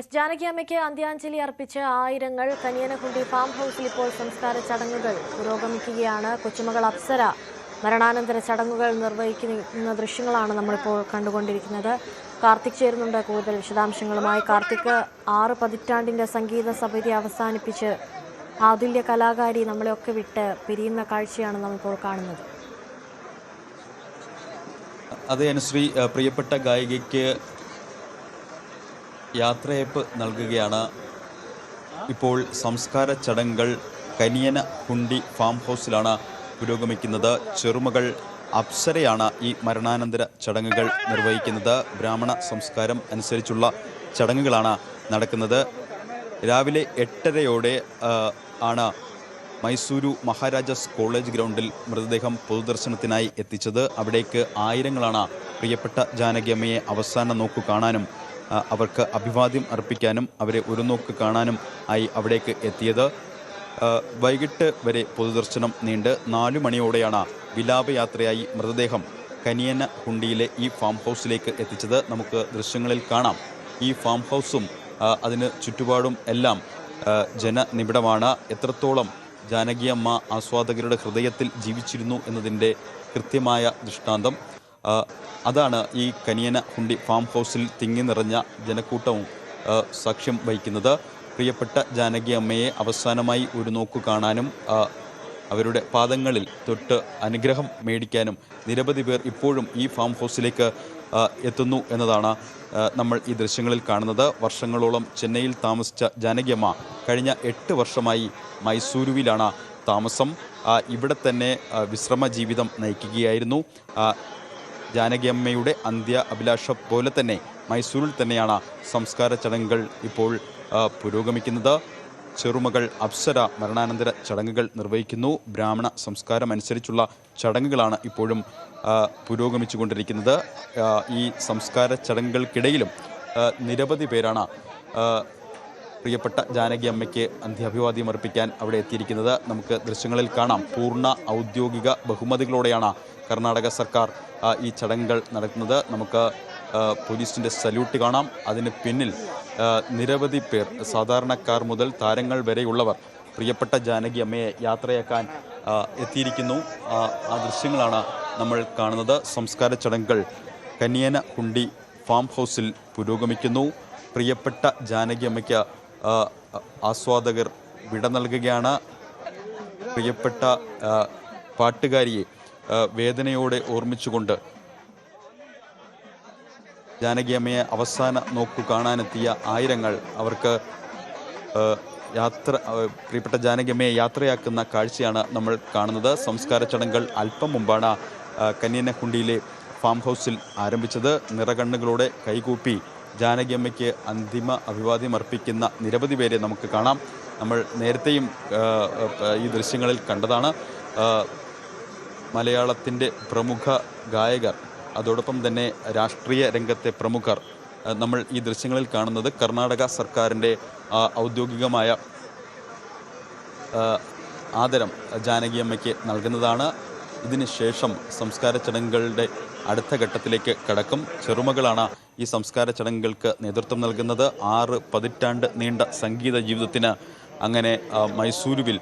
S Janaki അമ്മയ്ക്ക് അന്ത്യാഞ്ജലി അർപ്പിച്ച് ആയിരങ്ങൾ കനിയനക്കുണ്ടി ഫാം ഹൗസിൽ ഇപ്പോൾ സംസ്കാര ചടങ്ങുകൾ പുരോഗമിക്കുകയാണ്. കൊച്ചുമകൾ അപ്സര മരണാനന്തര ചടങ്ങുകൾ നിർവഹിക്കുന്ന ദൃശ്യങ്ങളാണ് നമ്മളിപ്പോൾ കണ്ടുകൊണ്ടിരിക്കുന്നത്. കാർത്തിക് ചേരുന്നുണ്ട് കൂടുതൽ വിശദാംശങ്ങളുമായി. കാർത്തിക്, 6 പതിറ്റാണ്ടിന്റെ സംഗീത സഭയെ അവസാനിപ്പിച്ച് ആതുല്യ കലാകാരി നമ്മളെയൊക്കെ വിട്ട് പിരിയുന്ന കാഴ്ചയാണ് നമ്മളിപ്പോൾ കാണുന്നത്. അതെ അനുശ്രീ, പ്രിയപ്പെട്ട ഗായികയ്ക്ക് യാത്രയയപ്പ് നൽകുകയാണ്. ഇപ്പോൾ സംസ്കാര ചടങ്ങുകൾ കനിയനക്കുണ്ടി ഫാം ഹൗസിലാണ് പുരോഗമിക്കുന്നത്. ചെറുമകൾ അപ്സരയാണ് ഈ മരണാനന്തര ചടങ്ങുകൾ നിർവഹിക്കുന്നത്. ബ്രാഹ്മണ സംസ്കാരം അനുസരിച്ചുള്ള ചടങ്ങുകളാണ് നടക്കുന്നത്. രാവിലെ 8:30 ആണ് മൈസൂരു മഹാരാജാസ് കോളേജ് ഗ്രൗണ്ടിൽ മൃതദേഹം പൊതുദർശനത്തിനായി എത്തിച്ചത്. അവിടേക്ക് ആയിരങ്ങളാണ് പ്രിയപ്പെട്ട ജാനകിയമ്മയെ അവസാന നോക്കു കാണാനും അവർക്ക് അഭിവാദ്യം അർപ്പിക്കാനും അവരെ ഒരു നോക്ക് കാണാനും ആയി അവിടേക്ക് എത്തിയത്. വൈകിട്ട് വരെ പൊതുദർശനം നീണ്ട് 4 മണിയോടെയാണ് വിലാപയാത്രയായി മൃതദേഹം കനിയനക്കുണ്ടിയിലെ ഈ ഫാം ഹൗസിലേക്ക് എത്തിച്ചത്. നമുക്ക് ദൃശ്യങ്ങളിൽ കാണാം. ഈ ഫാം ഹൗസും അതിന് ചുറ്റുപാടും എല്ലാം ജനനിബിഡമാണ്. എത്രത്തോളം ജാനകിയമ്മ ആസ്വാദകരുടെ ഹൃദയത്തിൽ ജീവിച്ചിരുന്നു എന്നതിൻ്റെ കൃത്യമായ ദൃഷ്ടാന്തം അതാണ് ഈ കനിയനക്കുണ്ടി ഫാം ഹൗസിൽ തിങ്ങി നിറഞ്ഞ ജനക്കൂട്ടവും സാക്ഷ്യം വഹിക്കുന്നത്. പ്രിയപ്പെട്ട ജാനകിയമ്മയെ അവസാനമായി ഒരു നോക്കു കാണാനും അവരുടെ പാദങ്ങളിൽ തൊട്ട് അനുഗ്രഹം മേടിക്കാനും നിരവധി പേർ ഇപ്പോഴും ഈ ഫാം ഹൗസിലേക്ക് എത്തുന്നു എന്നതാണ് നമ്മൾ ഈ ദൃശ്യങ്ങളിൽ കാണുന്നത്. വർഷങ്ങളോളം ചെന്നൈയിൽ താമസിച്ച ജാനകിയമ്മ കഴിഞ്ഞ 8 വർഷമായി മൈസൂരുവിലാണ് താമസം. ഇവിടെ തന്നെ വിശ്രമ ജീവിതം നയിക്കുകയായിരുന്നു. ജാനകിയമ്മയുടെ അന്ത്യ അഭിലാഷം പോലെ തന്നെ മൈസൂരിൽ തന്നെയാണ് സംസ്കാര ചടങ്ങുകൾ ഇപ്പോൾ പുരോഗമിക്കുന്നത്. ചെറുമകൾ അപ്സര മരണാനന്തര ചടങ്ങുകൾ നിർവഹിക്കുന്നു. ബ്രാഹ്മണ സംസ്കാരം അനുസരിച്ചുള്ള ചടങ്ങുകളാണ് ഇപ്പോഴും പുരോഗമിച്ചു കൊണ്ടിരിക്കുന്നത്. ഈ സംസ്കാര ചടങ്ങുകൾക്കിടയിലും നിരവധി പേരാണ് പ്രിയപ്പെട്ട ജാനകിയമ്മയ്ക്ക് അന്ത്യാഭിവാദ്യം അർപ്പിക്കാൻ അവിടെ എത്തിയിരിക്കുന്നത്. നമുക്ക് ദൃശ്യങ്ങളിൽ കാണാം. പൂർണ്ണ ഔദ്യോഗിക ബഹുമതികളോടെയാണ് കർണാടക സർക്കാർ ഈ ചടങ്ങുകൾ നടക്കുന്നത്. നമുക്ക് പോലീസിൻ്റെ സല്യൂട്ട് കാണാം. അതിന് പിന്നിൽ നിരവധി പേർ, സാധാരണക്കാർ മുതൽ താരങ്ങൾ വരെയുള്ളവർ പ്രിയപ്പെട്ട ജാനകിയമ്മയെ യാത്രയാക്കാൻ എത്തിയിരിക്കുന്നു. ആ ദൃശ്യങ്ങളാണ് നമ്മൾ കാണുന്നത്. സംസ്കാര ചടങ്ങുകൾ കനിയനക്കുണ്ടി ഫാം ഹൗസിൽ പുരോഗമിക്കുന്നു. പ്രിയപ്പെട്ട ജാനകിയമ്മയ്ക്ക് ആസ്വാദകർ വിട നൽകുകയാണ്. പ്രിയപ്പെട്ട പാട്ടുകാരിയെ വേദനയോടെ ഓർമ്മിച്ചുകൊണ്ട് ജാനകിയമ്മയെ അവസാന നോക്കു കാണാനെത്തിയ ആയിരങ്ങൾ അവർക്ക് പ്രിയപ്പെട്ട ജാനകിയമ്മയെ യാത്രയാക്കുന്ന കാഴ്ചയാണ് നമ്മൾ കാണുന്നത്. സംസ്കാര ചടങ്ങുകൾ അല്പം മുമ്പാണ് കനിയനക്കുണ്ടിയിലെ ഫാം ഹൗസിൽ ആരംഭിച്ചത്. നിറകണ്ണുകളോടെ കൈകൂപ്പി ജാനകിയമ്മയ്ക്ക് അന്തിമ അഭിവാദ്യം അർപ്പിക്കുന്ന നിരവധി പേരെ നമുക്ക് കാണാം. നമ്മൾ നേരത്തെയും ഈ ദൃശ്യങ്ങളിൽ കണ്ടതാണ്. മലയാളത്തിൻ്റെ പ്രമുഖ ഗായകർ, അതോടൊപ്പം തന്നെ രാഷ്ട്രീയ രംഗത്തെ പ്രമുഖർ, നമ്മൾ ഈ ദൃശ്യങ്ങളിൽ കാണുന്നത് കർണാടക സർക്കാരിൻ്റെ ഔദ്യോഗികമായ ആദരം ജാനകിയമ്മയ്ക്ക് നൽകുന്നതാണ്. ഇതിന് ശേഷം സംസ്കാര ചടങ്ങുകളുടെ അടുത്ത ഘട്ടത്തിലേക്ക് കടക്കും. ചെറുമകളാണ് ഈ സംസ്കാര ചടങ്ങുകൾക്ക് നേതൃത്വം നൽകുന്നത്. 6 പതിറ്റാണ്ട് നീണ്ട സംഗീത ജീവിതത്തിന് അങ്ങനെ മൈസൂരുവിൽ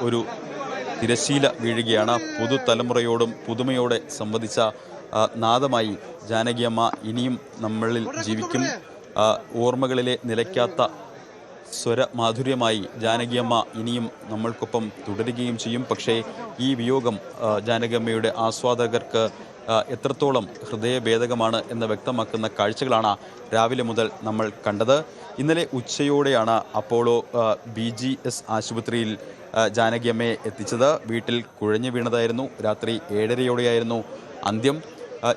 ഒരു തിരശീല വീഴുകയാണ്. പുതുതലമുറയോടും പുതുമയോടെ സംവദിച്ച നാദമായി ജാനകിയമ്മ ഇനിയും നമ്മളിൽ ജീവിക്കും. ഓർമ്മകളിലെ നിലയ്ക്കാത്ത സ്വരമാധുര്യമായി ജാനകിയമ്മ ഇനിയും നമ്മൾക്കൊപ്പം തുടരുകയും ചെയ്യും. പക്ഷേ ഈ വിയോഗം ജാനകിയമ്മയുടെ ആസ്വാദകർക്ക് എത്രത്തോളം ഹൃദയഭേദകമാണ് എന്ന് വ്യക്തമാക്കുന്ന കാഴ്ചകളാണ് രാവിലെ മുതൽ നമ്മൾ കണ്ടത്. ഇന്നലെ ഉച്ചയോടെയാണ് അപ്പോളോ BGS ആശുപത്രിയിൽ ജാനകിയമ്മയെ എത്തിച്ചത്. വീട്ടിൽ കുഴഞ്ഞു വീണതായിരുന്നു. രാത്രി 7:30യോടെയായിരുന്നു അന്ത്യം.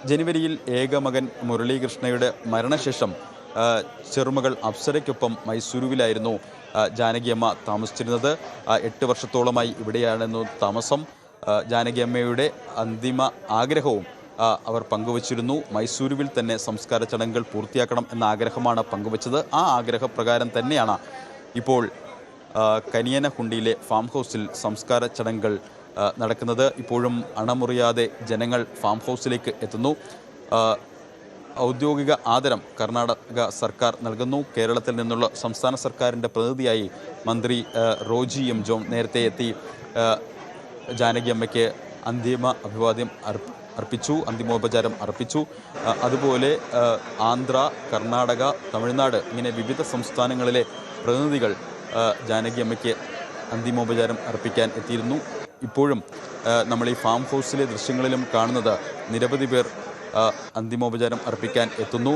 ജനുവരിയിൽ ഏകമകൻ മുരളീകൃഷ്ണയുടെ മരണശേഷം ചെറുമകൾ അപ്സരയ്ക്കൊപ്പം മൈസൂരുവിലായിരുന്നു ജാനകിയമ്മ താമസിച്ചിരുന്നത്. 8 വർഷത്തോളമായി ഇവിടെയായിരുന്നു താമസം. ജാനകിയമ്മയുടെ അന്തിമ ആഗ്രഹവും അവർ പങ്കുവച്ചിരുന്നു. മൈസൂരുവിൽ തന്നെ സംസ്കാര ചടങ്ങുകൾ പൂർത്തിയാക്കണം എന്ന ആഗ്രഹമാണ് പങ്കുവച്ചത്. ആ ആഗ്രഹപ്രകാരം തന്നെയാണ് ഇപ്പോൾ കനിയനക്കുണ്ടിയിലെ ഫാം ഹൗസിൽ സംസ്കാര ചടങ്ങുകൾ നടക്കുന്നത്. ഇപ്പോഴും അണമുറിയാതെ ജനങ്ങൾ ഫാം ഹൗസിലേക്ക് എത്തുന്നു. ഔദ്യോഗിക ആദരം കർണാടക സർക്കാർ നൽകുന്നു. കേരളത്തിൽ നിന്നുള്ള സംസ്ഥാന സർക്കാരിൻ്റെ പ്രതിനിധിയായി മന്ത്രി റോജി എം ജോൺ നേരത്തെ എത്തി ജാനകി അമ്മയ്ക്ക് അന്തിമോപചാരം അർപ്പിച്ചു. അതുപോലെ ആന്ധ്ര, കർണാടക, തമിഴ്നാട് ഇങ്ങനെ വിവിധ സംസ്ഥാനങ്ങളിലെ പ്രതിനിധികൾ ജാനകി അമ്മയ്ക്ക് അന്തിമോപചാരം അർപ്പിക്കാൻ എത്തിയിരുന്നു. ഇപ്പോഴും നമ്മൾ ഈ ഫാം ഹൗസിലെ ദൃശ്യങ്ങളിലും കാണുന്നത് നിരവധി പേർ അന്തിമോപചാരം അർപ്പിക്കാൻ എത്തുന്നു.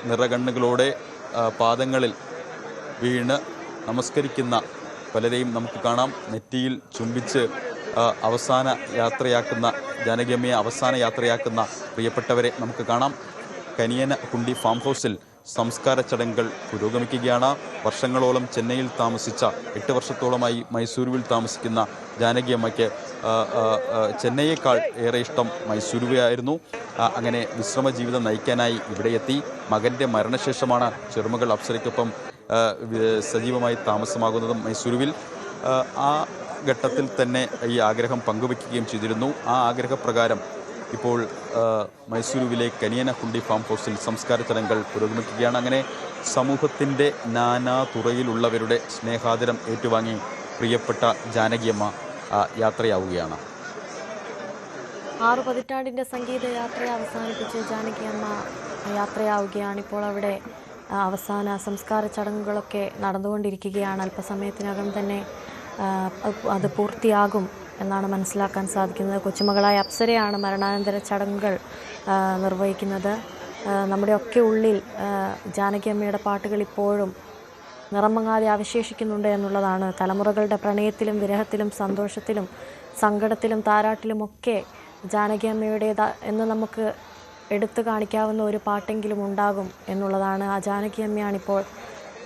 നിറകണ്ണുകളോടെ പാദങ്ങളിൽ വീണ് നമസ്കരിക്കുന്ന പലരെയും നമുക്ക് കാണാം. നെറ്റിയിൽ ചുംബിച്ച് അവസാന യാത്രയാക്കുന്ന ജാനകിയമ്മയെ അവസാന യാത്രയാക്കുന്ന പ്രിയപ്പെട്ടവരെ നമുക്ക് കാണാം. കനിയനഹുണ്ടി ഫാം ഹൗസിൽ സംസ്കാര ചടങ്ങുകൾ പുരോഗമിക്കുകയാണ്. വർഷങ്ങളോളം ചെന്നൈയിൽ താമസിച്ച 8 വർഷത്തോളമായി മൈസൂരുവിൽ താമസിക്കുന്ന ജാനകിയമ്മയ്ക്ക് ചെന്നൈയേക്കാൾ ഏറെ ഇഷ്ടം മൈസൂരുവായിരുന്നു. അങ്ങനെ വിശ്രമ ജീവിതം നയിക്കാനായി ഇവിടെ എത്തി. മകൻ്റെ മരണശേഷമാണ് ചെറുമകൾ അപ്സരയ്ക്കൊപ്പം സജീവമായി താമസമാകുന്നതും മൈസൂരുവിൽ. ആ ഘട്ടത്തിൽ തന്നെ ഈ ആഗ്രഹം പങ്കുവയ്ക്കുകയും ചെയ്തിരുന്നു. ആ ആഗ്രഹപ്രകാരം ഇപ്പോൾ മൈസൂരുവിലെ കനിയനഹുണ്ടി ഫാം ഹൗസിൽ സംസ്കാര ചടങ്ങുകൾ പുരോഗമിക്കുകയാണ്. അങ്ങനെ സമൂഹത്തിൻ്റെ നാനാ തുറയിലുള്ളവരുടെ സ്നേഹാദരം ഏറ്റുവാങ്ങി പ്രിയപ്പെട്ട ജാനകിയമ്മ യാത്രയാവുകയാണ്. 6 പതിറ്റാണ്ടിൻ്റെ സംഗീത യാത്ര അവസാനിപ്പിച്ച് ജാനകിയമ്മ യാത്രയാവുകയാണ്. ഇപ്പോൾ അവിടെ അവസാന സംസ്കാര ചടങ്ങുകളൊക്കെ നടന്നുകൊണ്ടിരിക്കുകയാണ്. അല്പസമയത്തിനകം തന്നെ അത് പൂർത്തിയാകും എന്നാണ് മനസ്സിലാക്കാൻ സാധിക്കുന്നത്. കൊച്ചുമകളായ അപ്സരയാണ് മരണാനന്തര ചടങ്ങുകൾ നിർവഹിക്കുന്നത്. നമ്മുടെയൊക്കെ ഉള്ളിൽ ജാനകിയമ്മയുടെ പാട്ടുകൾ ഇപ്പോഴും നിറമങ്ങാതെ അവശേഷിക്കുന്നുണ്ട് എന്നുള്ളതാണ്. തലമുറകളുടെ പ്രണയത്തിലും വിരഹത്തിലും സന്തോഷത്തിലും സങ്കടത്തിലും താരാട്ടിലുമൊക്കെ ജാനകിയമ്മയുടേത് എന്ന് നമുക്ക് എടുത്തു കാണിക്കാവുന്ന ഒരു പാട്ടെങ്കിലും ഉണ്ടാകും എന്നുള്ളതാണ്. ആ ജാനകിയമ്മയാണിപ്പോൾ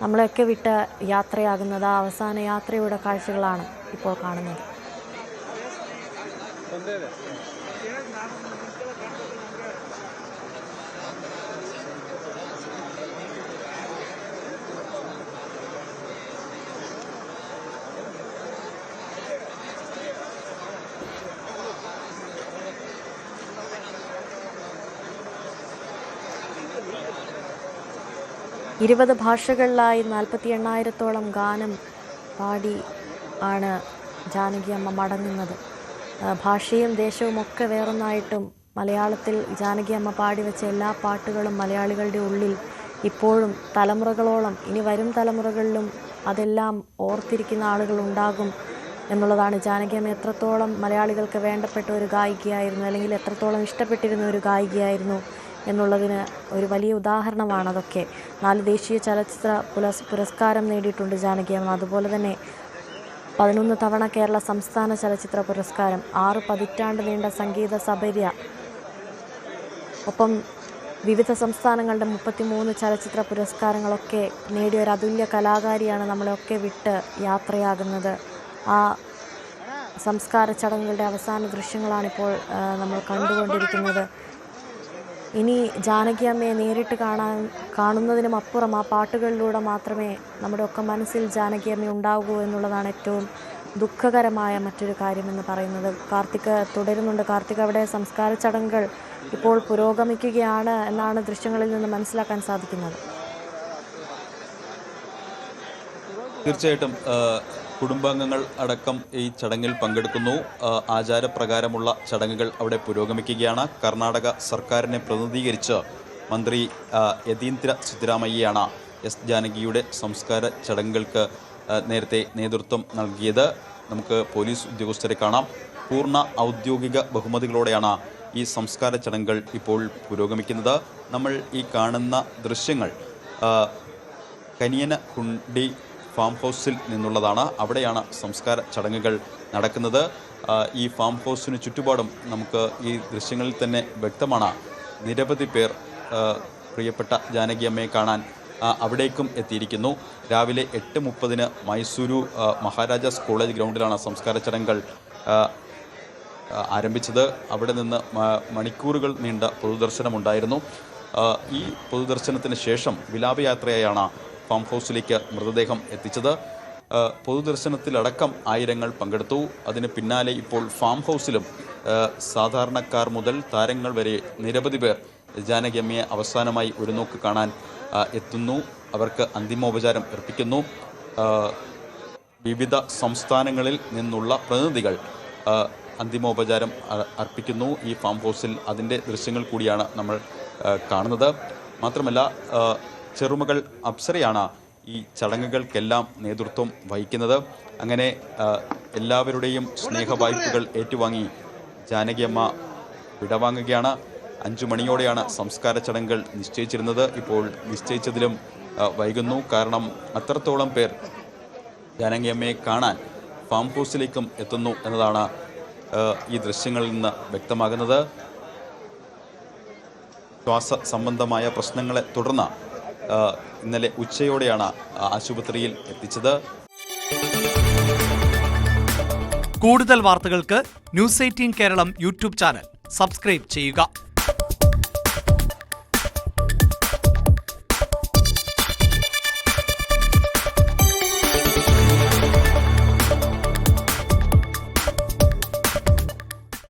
നമ്മളെയൊക്കെ വിട്ട് യാത്രയാകുന്നത്. ആ അവസാന യാത്രയുടെ കാഴ്ചകളാണ് ഇപ്പോൾ കാണുന്നത്. ഇരുപത് ഭാഷകളിലായി 48,000-ഓളം ഗാനം പാടി ആണ് ജാനകിയമ്മ മടങ്ങുന്നത്. ഭാഷയും ദേശവും ഒക്കെ വേറൊന്നായിട്ടും മലയാളത്തിൽ ജാനകിയമ്മ പാടിവെച്ച എല്ലാ പാട്ടുകളും മലയാളികളുടെ ഉള്ളിൽ ഇപ്പോഴും തലമുറകളോളം, ഇനി വരും തലമുറകളിലും അതെല്ലാം ഓർത്തിരിക്കുന്ന ആളുകളുണ്ടാകും എന്നുള്ളതാണ്. ജാനകിയമ്മ എത്രത്തോളം മലയാളികൾക്ക് വേണ്ടപ്പെട്ട ഒരു ഗായികയായിരുന്നു, അല്ലെങ്കിൽ എത്രത്തോളം ഇഷ്ടപ്പെട്ടിരുന്ന ഒരു ഗായികയായിരുന്നു എന്നുള്ളതിന് ഒരു വലിയ ഉദാഹരണമാണ് അതൊക്കെ. 4 ദേശീയ ചലച്ചിത്ര പുരസ്കാരം നേടിയിട്ടുണ്ട് ജാനകിയമ്മ. അതുപോലെ തന്നെ 11 തവണ കേരള സംസ്ഥാന ചലച്ചിത്ര പുരസ്കാരം, 6 പതിറ്റാണ്ട് നീണ്ട സംഗീത സപര്യ, ഒപ്പം വിവിധ സംസ്ഥാനങ്ങളുടെ 33 ചലച്ചിത്ര പുരസ്കാരങ്ങളൊക്കെ നേടിയ ഒരു അതുല്യ കലാകാരിയാണ് നമ്മളെയൊക്കെ വിട്ട് യാത്രയാകുന്നത്. ആ സംസ്കാര ചടങ്ങുകളുടെ അവസാന ദൃശ്യങ്ങളാണിപ്പോൾ നമ്മൾ കണ്ടുകൊണ്ടിരിക്കുന്നത്. ഇനി ജാനകിയമ്മയെ നേരിട്ട് കാണുന്നതിനും അപ്പുറം ആ പാട്ടുകളിലൂടെ മാത്രമേ നമ്മുടെ ഒക്കെ മനസ്സിൽ ജാനകിയമ്മ ഉണ്ടാകൂ എന്നുള്ളതാണ് ഏറ്റവും ദുഃഖകരമായ മറ്റൊരു കാര്യമെന്ന് പറയുന്നത്. കാർത്തിക് തുടരുന്നുണ്ട്. കാർത്തിക്, അവിടെ സംസ്കാര ചടങ്ങുകൾ ഇപ്പോൾ പുരോഗമിക്കുകയാണ് എന്നാണ് ദൃശ്യങ്ങളിൽ നിന്ന് മനസ്സിലാക്കാൻ സാധിക്കുന്നത്. തീർച്ചയായിട്ടും കുടുംബാംഗങ്ങൾ അടക്കം ഈ ചടങ്ങിൽ പങ്കെടുക്കുന്നു. ആചാരപ്രകാരമുള്ള ചടങ്ങുകൾ അവിടെ പുരോഗമിക്കുകയാണ്. കർണാടക സർക്കാരിനെ പ്രതിനിധീകരിച്ച് മന്ത്രി യതീന്ദ്ര സിദ്ധരാമയ്യയാണ് എസ് ജാനകിയുടെ സംസ്കാര ചടങ്ങുകൾക്ക് നേരത്തെ നേതൃത്വം നൽകിയത്. നമുക്ക് പോലീസ് ഉദ്യോഗസ്ഥരെ കാണാം. പൂർണ്ണ ഔദ്യോഗിക ബഹുമതികളോടെയാണ് ഈ സംസ്കാര ചടങ്ങുകൾ ഇപ്പോൾ പുരോഗമിക്കുന്നത്. നമ്മൾ ഈ കാണുന്ന ദൃശ്യങ്ങൾ കനിയനഹുണ്ടി ഫാം ഹൗസിൽ നിന്നുള്ളതാണ്. അവിടെയാണ് സംസ്കാര ചടങ്ങുകൾ നടക്കുന്നത്. ഈ ഫാം ഹൗസിന് ചുറ്റുപാടും നമുക്ക് ഈ ദൃശ്യങ്ങളിൽ തന്നെ വ്യക്തമാണ് നിരവധി പേർ പ്രിയപ്പെട്ട ജാനകിയമ്മയെ കാണാൻ അവിടേക്കും എത്തിയിരിക്കുന്നു. രാവിലെ 8:30 മൈസൂരു മഹാരാജാസ് കോളേജ് ഗ്രൗണ്ടിലാണ് സംസ്കാര ചടങ്ങുകൾ ആരംഭിച്ചത്. അവിടെ നിന്ന് മണിക്കൂറുകൾ നീണ്ട പൊതുദർശനമുണ്ടായിരുന്നു. ഈ പൊതുദർശനത്തിന് ശേഷം വിലാപയാത്രയായാണ് ഫാം ഹൗസിലേക്ക് മൃതദേഹം എത്തിച്ചത്. പൊതുദർശനത്തിലടക്കം ആയിരങ്ങൾ പങ്കെടുത്തു. അതിന് പിന്നാലെ ഇപ്പോൾ ഫാം ഹൗസിലും സാധാരണക്കാർ മുതൽ താരങ്ങൾ വരെ നിരവധി പേർ ജാനകി അമ്മയെ അവസാനമായി ഒരു നോക്ക് കാണാൻ എത്തുന്നു. അവർക്ക് അന്തിമോപചാരം അർപ്പിക്കുന്നു. വിവിധ സംസ്ഥാനങ്ങളിൽ നിന്നുള്ള പ്രതിനിധികൾ അന്തിമോപചാരം അർപ്പിക്കുന്നു ഈ ഫാം ഹൗസിൽ. അതിൻ്റെ ദൃശ്യങ്ങൾ കൂടിയാണ് നമ്മൾ കാണുന്നത്. മാത്രമല്ല ചെറുമകൾ അപ്സരയാണ് ഈ ചടങ്ങുകൾക്കെല്ലാം നേതൃത്വം വഹിക്കുന്നത്. അങ്ങനെ എല്ലാവരുടെയും സ്നേഹവായ്പകൾ ഏറ്റുവാങ്ങി ജാനകിയമ്മ വിടവാങ്ങുകയാണ്. 5 മണിയോടെയാണ് സംസ്കാര ചടങ്ങുകൾ നിശ്ചയിച്ചിരുന്നത്. ഇപ്പോൾ നിശ്ചയിച്ചതിലും വൈകുന്നു. കാരണം അത്രത്തോളം പേർ ജാനകിയമ്മയെ കാണാൻ ഫാം ഹൗസിലേക്കും എത്തുന്നു എന്നതാണ് ഈ ദൃശ്യങ്ങളിൽ നിന്ന് വ്യക്തമാകുന്നത്. ശ്വാസ സംബന്ധമായ പ്രശ്നങ്ങളെ തുടർന്ന് ഇന്നലെ ഉച്ചയോടെയാണ് ആശുപത്രിയിൽ എത്തിച്ചത്. കൂടുതൽ വാർത്തകൾക്ക് news 18 Keralam YouTube channel subscribe ചെയ്യുക.